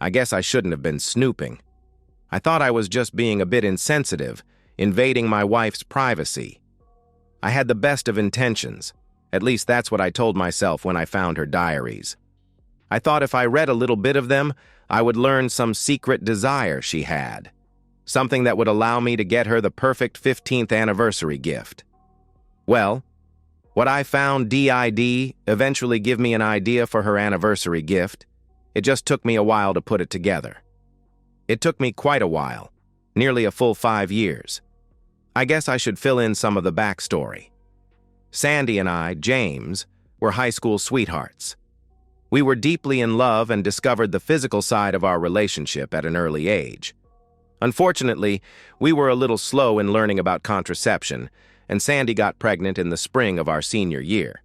I guess I shouldn't have been snooping. I thought I was just being a bit insensitive, invading my wife's privacy. I had the best of intentions. At least that's what I told myself when I found her diaries. I thought if I read a little bit of them, I would learn some secret desire she had. Something that would allow me to get her the perfect 15th anniversary gift. Well, what I found did eventually give me an idea for her anniversary gift. It just took me a while to put it together. It took me quite a while, nearly a full 5 years. I guess I should fill in some of the backstory. Sandy and I, James, were high school sweethearts. We were deeply in love and discovered the physical side of our relationship at an early age. Unfortunately, we were a little slow in learning about contraception, and Sandy got pregnant in the spring of our senior year.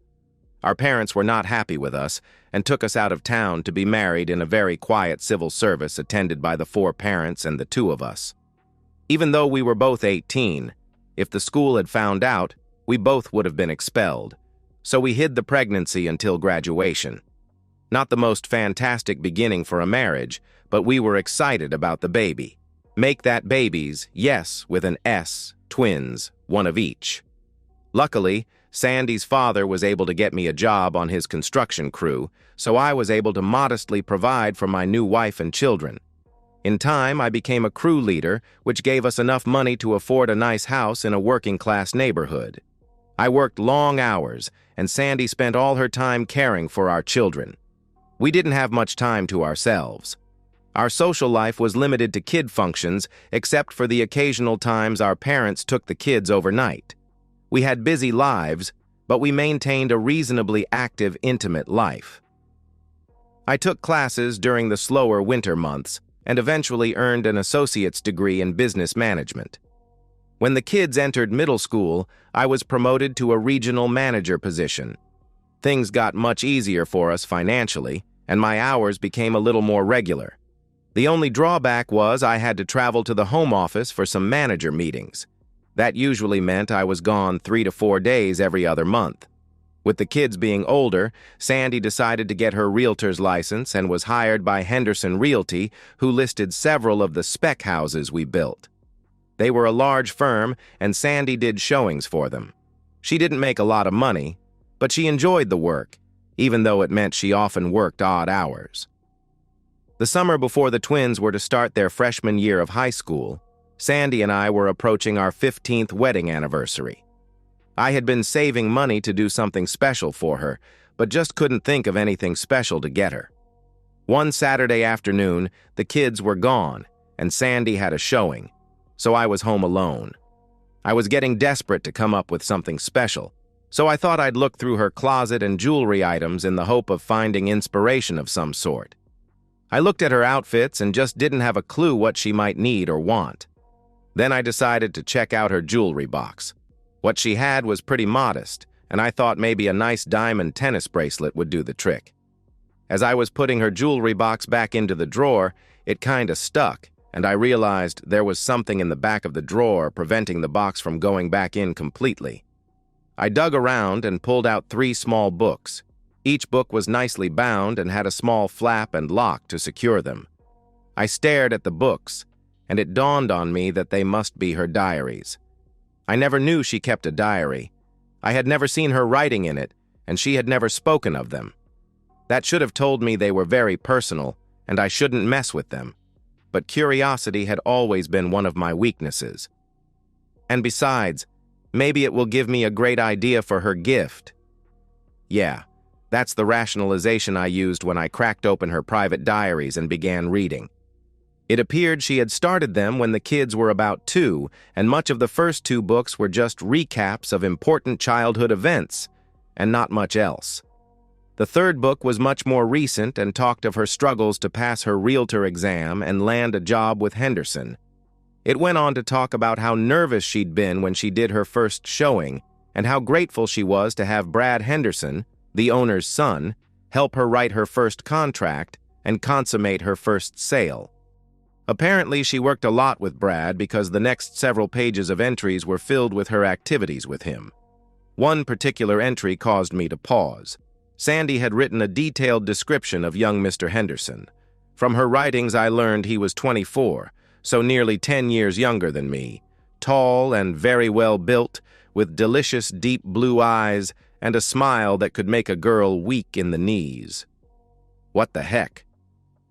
Our parents were not happy with us and took us out of town to be married in a very quiet civil service attended by the 4 parents and the 2 of us. Even though we were both 18, if the school had found out, we both would have been expelled, so we hid the pregnancy until graduation. Not the most fantastic beginning for a marriage, but we were excited about the baby. Make that babies, yes, with an S, twins, one of each. Luckily, Sandy's father was able to get me a job on his construction crew, so I was able to modestly provide for my new wife and children. In time, I became a crew leader, which gave us enough money to afford a nice house in a working-class neighborhood. I worked long hours, and Sandy spent all her time caring for our children. We didn't have much time to ourselves. Our social life was limited to kid functions, except for the occasional times our parents took the kids overnight. We had busy lives, but we maintained a reasonably active, intimate life. I took classes during the slower winter months and eventually earned an associate's degree in business management. When the kids entered middle school, I was promoted to a regional manager position. Things got much easier for us financially, and my hours became a little more regular. The only drawback was I had to travel to the home office for some manager meetings. That usually meant I was gone 3 to 4 days every other month. With the kids being older, Sandy decided to get her realtor's license and was hired by Henderson Realty, who listed several of the spec houses we built. They were a large firm, and Sandy did showings for them. She didn't make a lot of money, but she enjoyed the work, even though it meant she often worked odd hours. The summer before the twins were to start their freshman year of high school, Sandy and I were approaching our 15th wedding anniversary. I had been saving money to do something special for her, but just couldn't think of anything special to get her. One Saturday afternoon, the kids were gone, and Sandy had a showing, so I was home alone. I was getting desperate to come up with something special, so I thought I'd look through her closet and jewelry items in the hope of finding inspiration of some sort. I looked at her outfits and just didn't have a clue what she might need or want. Then I decided to check out her jewelry box. What she had was pretty modest, and I thought maybe a nice diamond tennis bracelet would do the trick. As I was putting her jewelry box back into the drawer, it kinda stuck, and I realized there was something in the back of the drawer preventing the box from going back in completely. I dug around and pulled out 3 small books. Each book was nicely bound and had a small flap and lock to secure them. I stared at the books, and it dawned on me that they must be her diaries. I never knew she kept a diary. I had never seen her writing in it, and she had never spoken of them. That should have told me they were very personal, and I shouldn't mess with them. But curiosity had always been one of my weaknesses. And besides, maybe it will give me a great idea for her gift. Yeah, that's the rationalization I used when I cracked open her private diaries and began reading. It appeared she had started them when the kids were about 2, and much of the first 2 books were just recaps of important childhood events, and not much else. The 3rd book was much more recent and talked of her struggles to pass her realtor exam and land a job with Henderson. It went on to talk about how nervous she'd been when she did her first showing, and how grateful she was to have Brad Henderson, the owner's son, help her write her first contract and consummate her first sale. Apparently, she worked a lot with Brad because the next several pages of entries were filled with her activities with him. One particular entry caused me to pause. Sandy had written a detailed description of young Mr. Henderson. From her writings, I learned he was 24, so nearly 10 years younger than me, tall and very well built, with delicious deep blue eyes and a smile that could make a girl weak in the knees. What the heck?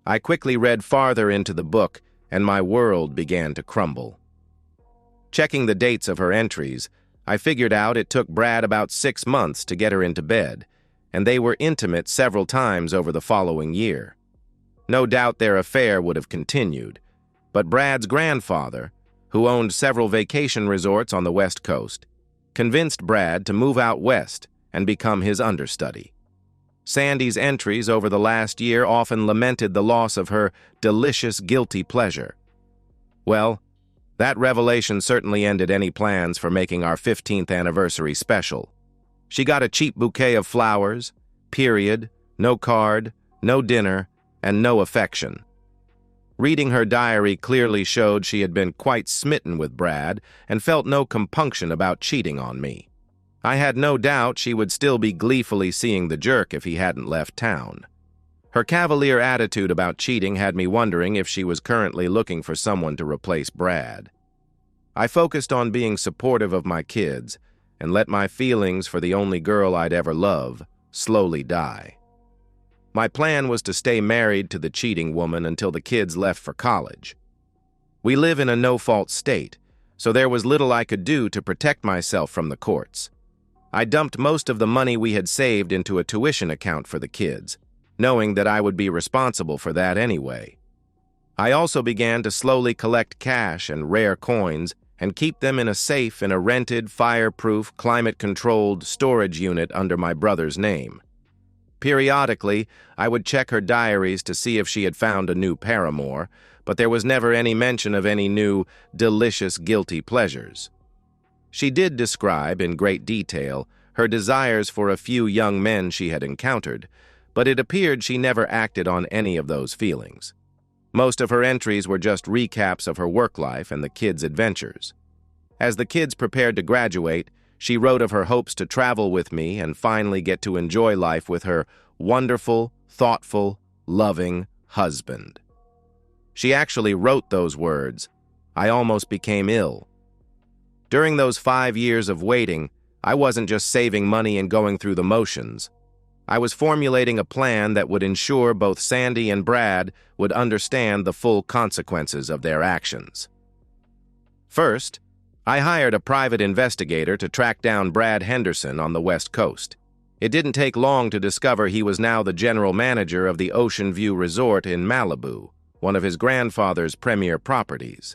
I quickly read farther into the book, and my world began to crumble. Checking the dates of her entries, I figured out it took Brad about 6 months to get her into bed, and they were intimate several times over the following year. No doubt their affair would have continued, but Brad's grandfather, who owned several vacation resorts on the West Coast, convinced Brad to move out west and become his understudy. Sandy's entries over the last year often lamented the loss of her delicious guilty pleasure. Well, that revelation certainly ended any plans for making our 15th anniversary special. She got a cheap bouquet of flowers, period, no card, no dinner, and no affection. Reading her diary clearly showed she had been quite smitten with Brad and felt no compunction about cheating on me. I had no doubt she would still be gleefully seeing the jerk if he hadn't left town. Her cavalier attitude about cheating had me wondering if she was currently looking for someone to replace Brad. I focused on being supportive of my kids and let my feelings for the only girl I'd ever love slowly die. My plan was to stay married to the cheating woman until the kids left for college. We live in a no-fault state, so there was little I could do to protect myself from the courts. I dumped most of the money we had saved into a tuition account for the kids, knowing that I would be responsible for that anyway. I also began to slowly collect cash and rare coins and keep them in a safe in a rented, fireproof, climate-controlled storage unit under my brother's name. Periodically, I would check her diaries to see if she had found a new paramour, but there was never any mention of any new, delicious, guilty pleasures. She did describe, in great detail, her desires for a few young men she had encountered, but it appeared she never acted on any of those feelings. Most of her entries were just recaps of her work life and the kids' adventures. As the kids prepared to graduate, she wrote of her hopes to travel with me and finally get to enjoy life with her wonderful, thoughtful, loving husband. She actually wrote those words. I almost became ill. During those 5 years of waiting, I wasn't just saving money and going through the motions. I was formulating a plan that would ensure both Sandy and Brad would understand the full consequences of their actions. First, I hired a private investigator to track down Brad Henderson on the West Coast. It didn't take long to discover he was now the general manager of the Ocean View Resort in Malibu, one of his grandfather's premier properties.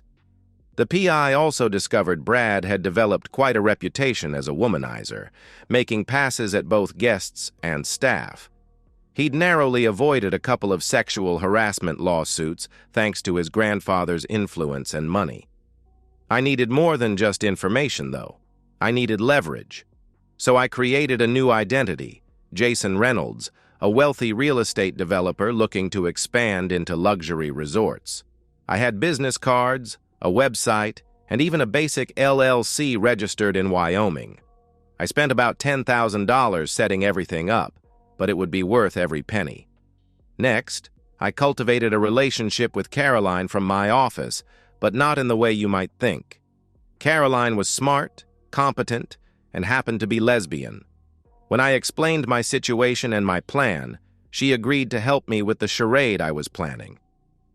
The PI also discovered Brad had developed quite a reputation as a womanizer, making passes at both guests and staff. He'd narrowly avoided a couple of sexual harassment lawsuits thanks to his grandfather's influence and money. I needed more than just information, though. I needed leverage. So I created a new identity, Jason Reynolds, a wealthy real estate developer looking to expand into luxury resorts. I had business cards, a website, and even a basic LLC registered in Wyoming. I spent about $10,000 setting everything up, but it would be worth every penny. Next, I cultivated a relationship with Caroline from my office, but not in the way you might think. Caroline was smart, competent, and happened to be lesbian. When I explained my situation and my plan, she agreed to help me with the charade I was planning.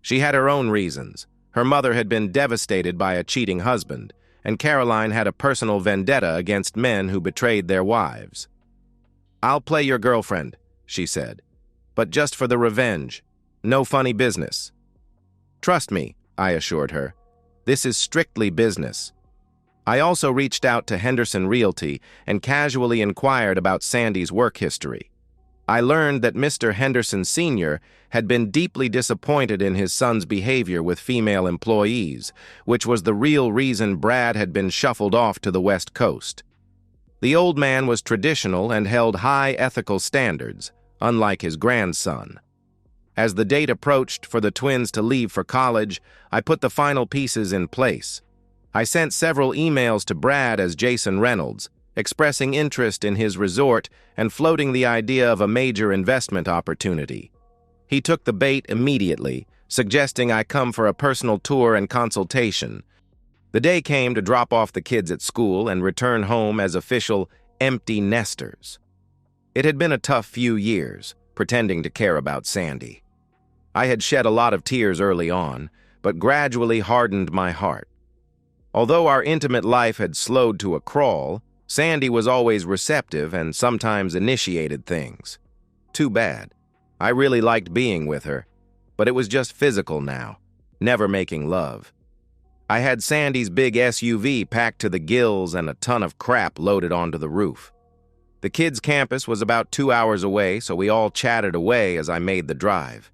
She had her own reasons. Her mother had been devastated by a cheating husband, and Caroline had a personal vendetta against men who betrayed their wives. "I'll play your girlfriend," she said, "but just for the revenge. No funny business." "Trust me," I assured her. "This is strictly business." I also reached out to Henderson Realty and casually inquired about Sandy's work history. I learned that Mr. Henderson Sr. had been deeply disappointed in his son's behavior with female employees, which was the real reason Brad had been shuffled off to the West Coast. The old man was traditional and held high ethical standards, unlike his grandson. As the date approached for the twins to leave for college, I put the final pieces in place. I sent several emails to Brad as Jason Reynolds, expressing interest in his resort and floating the idea of a major investment opportunity. He took the bait immediately, suggesting I come for a personal tour and consultation. The day came to drop off the kids at school and return home as official empty nesters. It had been a tough few years, pretending to care about Sandy. I had shed a lot of tears early on, but gradually hardened my heart. Although our intimate life had slowed to a crawl, Sandy was always receptive and sometimes initiated things. Too bad. I really liked being with her, but it was just physical now, never making love. I had Sandy's big SUV packed to the gills and a ton of crap loaded onto the roof. The kids' campus was about 2 hours away, so we all chatted away as I made the drive.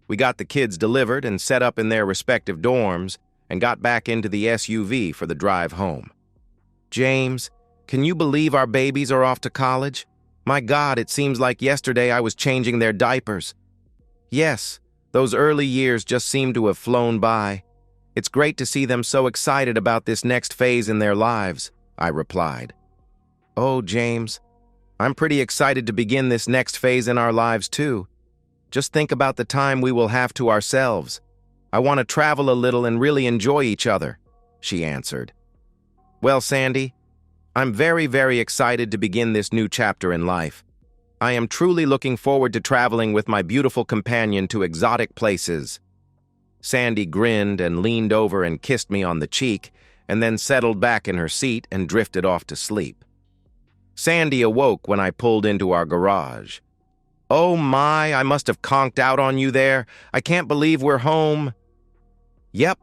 We got the kids delivered and set up in their respective dorms and got back into the SUV for the drive home. James, can you believe our babies are off to college? My God, it seems like yesterday I was changing their diapers. Yes, those early years just seem to have flown by. It's great to see them so excited about this next phase in their lives, I replied. Oh, James, I'm pretty excited to begin this next phase in our lives too. Just think about the time we will have to ourselves. I want to travel a little and really enjoy each other, she answered. Well, Sandy, I'm very, very excited to begin this new chapter in life. I am truly looking forward to traveling with my beautiful companion to exotic places. Sandy grinned and leaned over and kissed me on the cheek, and then settled back in her seat and drifted off to sleep. Sandy awoke when I pulled into our garage. Oh my, I must have conked out on you there. I can't believe we're home. Yep,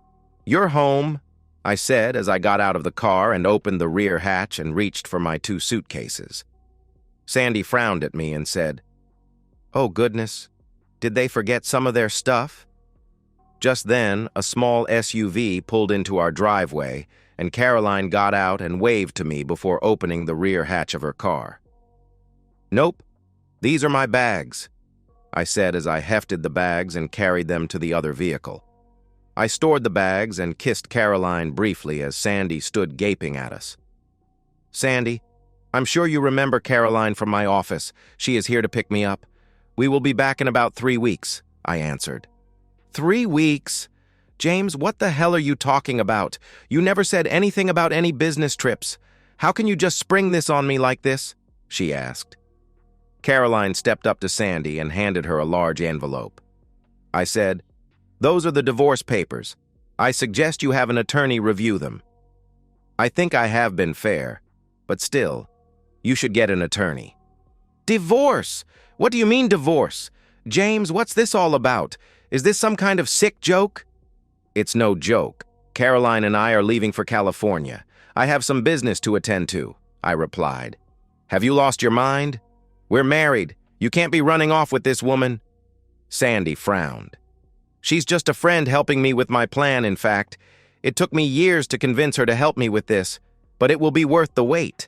you're home, I said as I got out of the car and opened the rear hatch and reached for my 2 suitcases. Sandy frowned at me and said, Oh goodness, did they forget some of their stuff? Just then, a small SUV pulled into our driveway, and Caroline got out and waved to me before opening the rear hatch of her car. Nope, these are my bags, I said as I hefted the bags and carried them to the other vehicle. I stored the bags and kissed Caroline briefly as Sandy stood gaping at us. Sandy, I'm sure you remember Caroline from my office. She is here to pick me up. We will be back in about 3 weeks, I answered. 3 weeks? James, what the hell are you talking about? You never said anything about any business trips. How can you just spring this on me like this? She asked. Caroline stepped up to Sandy and handed her a large envelope. I said, Those are the divorce papers. I suggest you have an attorney review them. I think I have been fair, but still, you should get an attorney. Divorce? What do you mean divorce? James, what's this all about? Is this some kind of sick joke? It's no joke. Caroline and I are leaving for California. I have some business to attend to, I replied. Have you lost your mind? We're married. You can't be running off with this woman. Sandy frowned. She's just a friend helping me with my plan, in fact. It took me years to convince her to help me with this, but it will be worth the wait.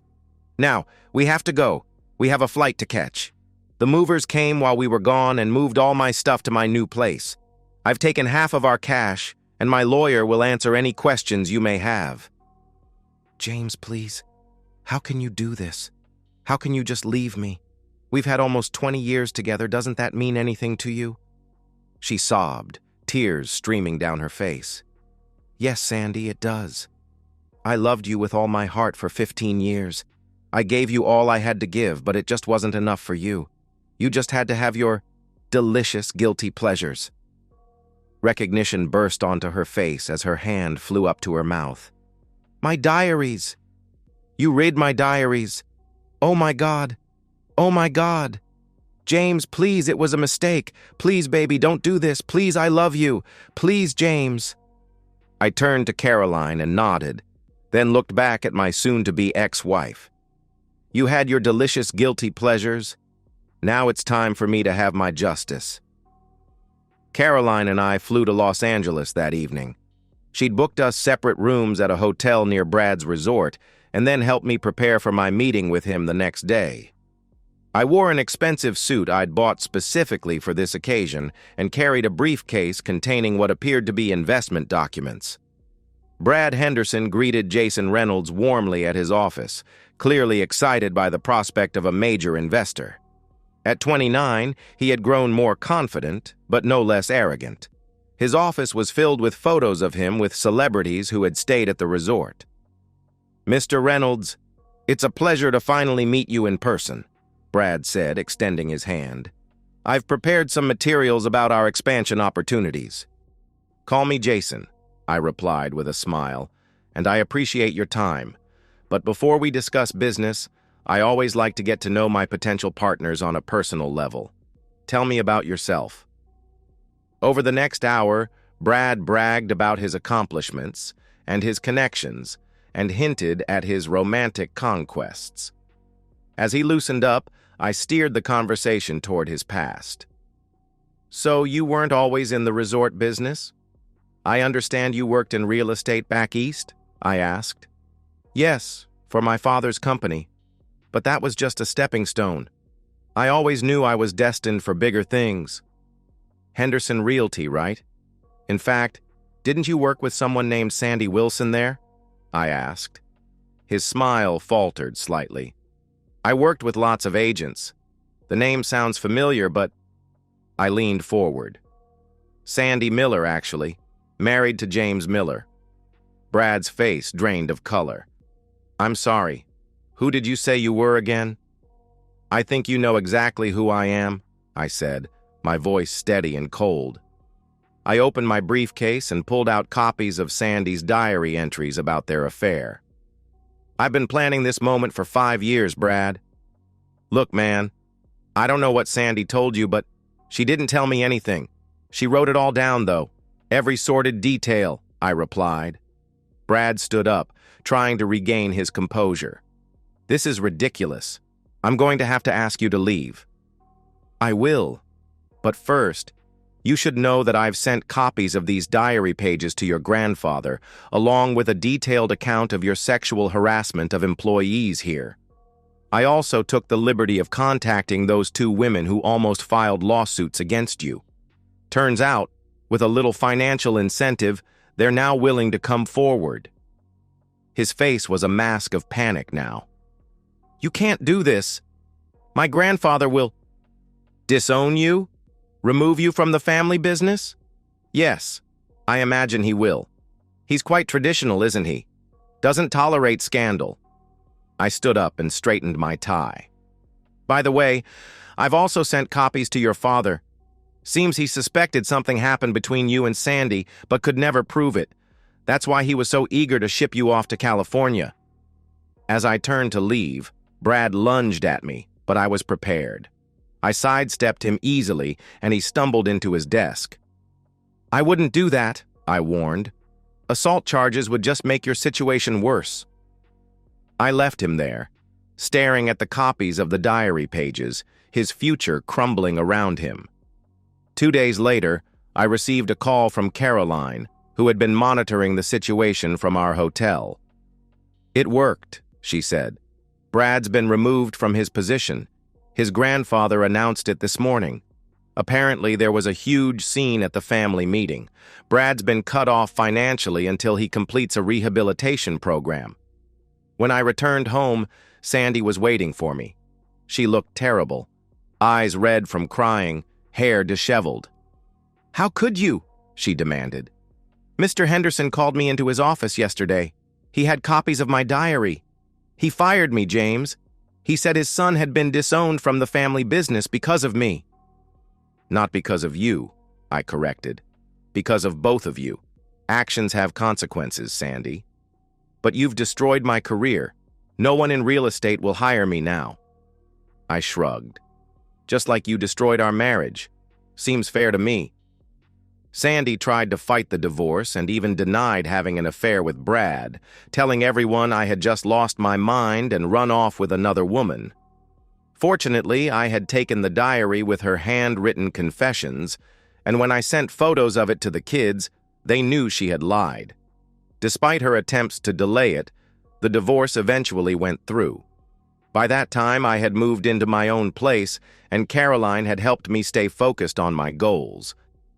Now, we have to go. We have a flight to catch. The movers came while we were gone and moved all my stuff to my new place. I've taken half of our cash, and my lawyer will answer any questions you may have. James, please. How can you do this? How can you just leave me? We've had almost 20 years together. Doesn't that mean anything to you? She sobbed, tears streaming down her face. Yes, Sandy, it does. I loved you with all my heart for 15 years. I gave you all I had to give, but it just wasn't enough for you. You just had to have your delicious guilty pleasures. Recognition burst onto her face as her hand flew up to her mouth. My diaries! You read my diaries! Oh my God! Oh my God! James, please, it was a mistake. Please, baby, don't do this. Please, I love you. Please, James. I turned to Caroline and nodded, then looked back at my soon-to-be ex-wife. You had your delicious guilty pleasures. Now it's time for me to have my justice. Caroline and I flew to Los Angeles that evening. She'd booked us separate rooms at a hotel near Brad's resort and then helped me prepare for my meeting with him the next day. I wore an expensive suit I'd bought specifically for this occasion and carried a briefcase containing what appeared to be investment documents. Brad Henderson greeted Jason Reynolds warmly at his office, clearly excited by the prospect of a major investor. At 29, he had grown more confident, but no less arrogant. His office was filled with photos of him with celebrities who had stayed at the resort. "Mr. Reynolds, it's a pleasure to finally meet you in person," Brad said, extending his hand. "I've prepared some materials about our expansion opportunities." "Call me Jason," I replied with a smile, "and I appreciate your time. But before we discuss business, I always like to get to know my potential partners on a personal level. Tell me about yourself." Over the next hour, Brad bragged about his accomplishments and his connections and hinted at his romantic conquests. As he loosened up, I steered the conversation toward his past. "So you weren't always in the resort business? I understand you worked in real estate back east?" I asked. "Yes, for my father's company. But that was just a stepping stone. I always knew I was destined for bigger things." "Henderson Realty, right? In fact, didn't you work with someone named Sandy Wilson there?" I asked. His smile faltered slightly. "I worked with lots of agents. The name sounds familiar, but..." I leaned forward. "Sandy Miller, actually. Married to James Miller." Brad's face drained of color. "I'm sorry. Who did you say you were again?" "I think you know exactly who I am," I said, my voice steady and cold. I opened my briefcase and pulled out copies of Sandy's diary entries about their affair. "I've been planning this moment for 5 years, Brad. Look, man, I don't know what Sandy told you, but she didn't tell me anything. She wrote it all down, though. Every sordid detail," I replied. Brad stood up, trying to regain his composure. "This is ridiculous. I'm going to have to ask you to leave." "I will. But first, you should know that I've sent copies of these diary pages to your grandfather, along with a detailed account of your sexual harassment of employees here. I also took the liberty of contacting those 2 women who almost filed lawsuits against you. Turns out, with a little financial incentive, they're now willing to come forward." His face was a mask of panic now. "You can't do this. My grandfather will..." "Disown you? Remove you from the family business?" "Yes, I imagine he will. He's quite traditional, isn't he? Doesn't tolerate scandal." I stood up and straightened my tie. "By the way, I've also sent copies to your father. Seems he suspected something happened between you and Sandy, but could never prove it. That's why he was so eager to ship you off to California." As I turned to leave, Brad lunged at me, but I was prepared. I sidestepped him easily, and he stumbled into his desk. "I wouldn't do that," I warned. "Assault charges would just make your situation worse." I left him there, staring at the copies of the diary pages, his future crumbling around him. 2 days later, I received a call from Caroline, who had been monitoring the situation from our hotel. "It worked," she said. "Brad's been removed from his position. His grandfather announced it this morning. Apparently, there was a huge scene at the family meeting. Brad's been cut off financially until he completes a rehabilitation program." When I returned home, Sandy was waiting for me. She looked terrible, eyes red from crying, hair disheveled. "How could you?" she demanded. "Mr. Henderson called me into his office yesterday. He had copies of my diary. He fired me, James. He said his son had been disowned from the family business because of me." "Not because of you," I corrected. "Because of both of you. Actions have consequences, Sandy. But you've destroyed my career. No one in real estate will hire me now." I shrugged. "Just like you destroyed our marriage. Seems fair to me." Sandy tried to fight the divorce and even denied having an affair with Brad, telling everyone I had just lost my mind and run off with another woman. Fortunately, I had taken the diary with her handwritten confessions, and when I sent photos of it to the kids, they knew she had lied. Despite her attempts to delay it, the divorce eventually went through. By that time, I had moved into my own place, and Caroline had helped me stay focused on my goals.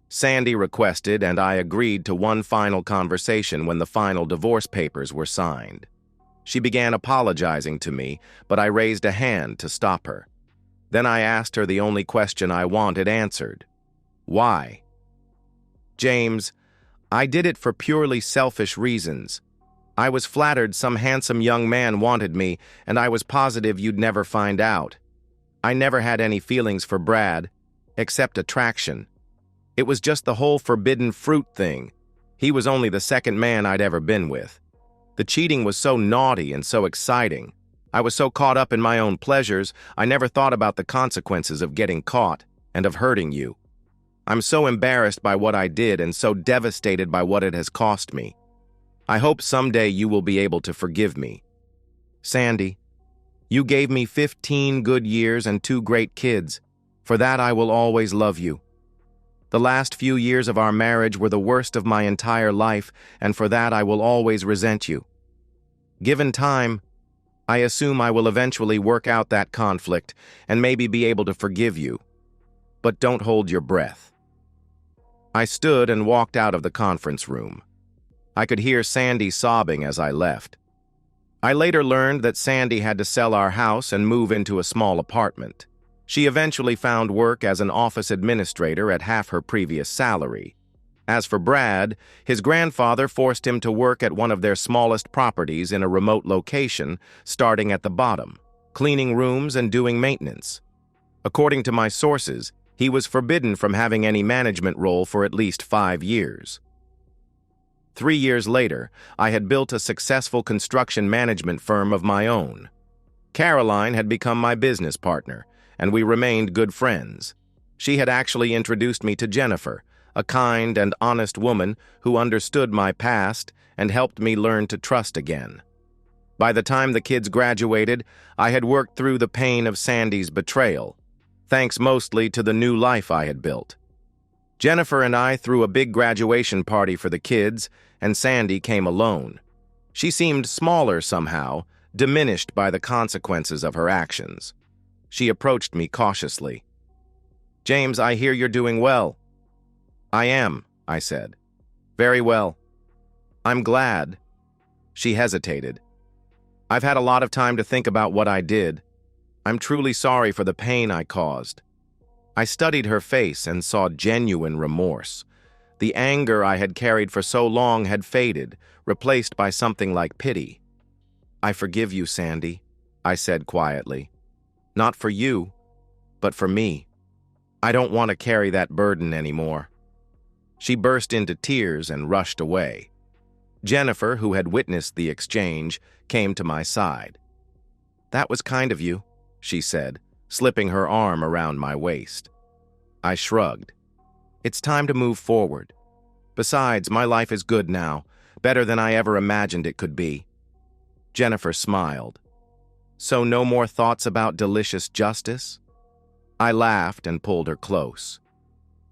Sandy requested, and I agreed to one final conversation when the final divorce papers were signed. She began apologizing to me, but I raised a hand to stop her. Then I asked her the only question I wanted answered. Why? James, I did it for purely selfish reasons. I was flattered some handsome young man wanted me, and I was positive you'd never find out. I never had any feelings for Brad, except attraction. It was just the whole forbidden fruit thing. He was only the second man I'd ever been with. The cheating was so naughty and so exciting. I was so caught up in my own pleasures, I never thought about the consequences of getting caught and of hurting you. I'm so embarrassed by what I did and so devastated by what it has cost me. I hope someday you will be able to forgive me. Sandy, you gave me 15 good years and 2 great kids. For that I will always love you. The last few years of our marriage were the worst of my entire life, and for that I will always resent you. Given time, I assume I will eventually work out that conflict and maybe be able to forgive you. But don't hold your breath. I stood and walked out of the conference room. I could hear Sandy sobbing as I left. I later learned that Sandy had to sell our house and move into a small apartment. She eventually found work as an office administrator at half her previous salary. As for Brad, his grandfather forced him to work at one of their smallest properties in a remote location, starting at the bottom, cleaning rooms and doing maintenance. According to my sources, he was forbidden from having any management role for at least 5 years. 3 years later, I had built a successful construction management firm of my own. Caroline had become my business partner, and we remained good friends. She had actually introduced me to Jennifer, a kind and honest woman who understood my past and helped me learn to trust again. By the time the kids graduated, I had worked through the pain of Sandy's betrayal, thanks mostly to the new life I had built. Jennifer and I threw a big graduation party for the kids, and Sandy came alone. She seemed smaller somehow, diminished by the consequences of her actions. She approached me cautiously. "James, I hear you're doing well." "I am," I said. "Very well." "I'm glad." She hesitated. "I've had a lot of time to think about what I did. I'm truly sorry for the pain I caused." I studied her face and saw genuine remorse. The anger I had carried for so long had faded, replaced by something like pity. "I forgive you, Sandy," I said quietly. "Not for you, but for me. I don't want to carry that burden anymore." She burst into tears and rushed away. Jennifer, who had witnessed the exchange, came to my side. "That was kind of you," she said, slipping her arm around my waist. I shrugged. "It's time to move forward. Besides, my life is good now, better than I ever imagined it could be." Jennifer smiled. "So no more thoughts about delicious justice?" I laughed and pulled her close.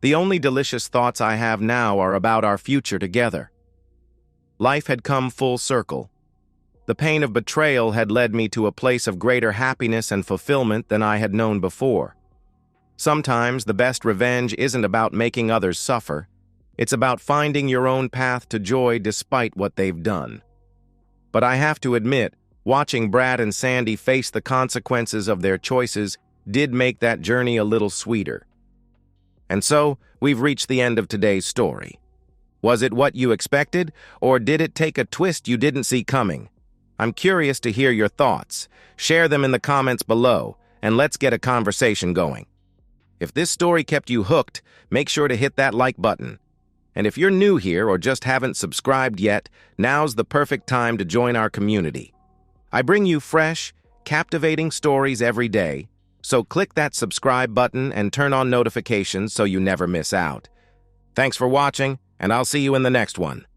"The only delicious thoughts I have now are about our future together." Life had come full circle. The pain of betrayal had led me to a place of greater happiness and fulfillment than I had known before. Sometimes the best revenge isn't about making others suffer. It's about finding your own path to joy despite what they've done. But I have to admit, watching Brad and Sandy face the consequences of their choices did make that journey a little sweeter. And so, we've reached the end of today's story. Was it what you expected, or did it take a twist you didn't see coming? I'm curious to hear your thoughts. Share them in the comments below, and let's get a conversation going. If this story kept you hooked, make sure to hit that like button. And if you're new here or just haven't subscribed yet, now's the perfect time to join our community. I bring you fresh, captivating stories every day, so click that subscribe button and turn on notifications so you never miss out. Thanks for watching, and I'll see you in the next one.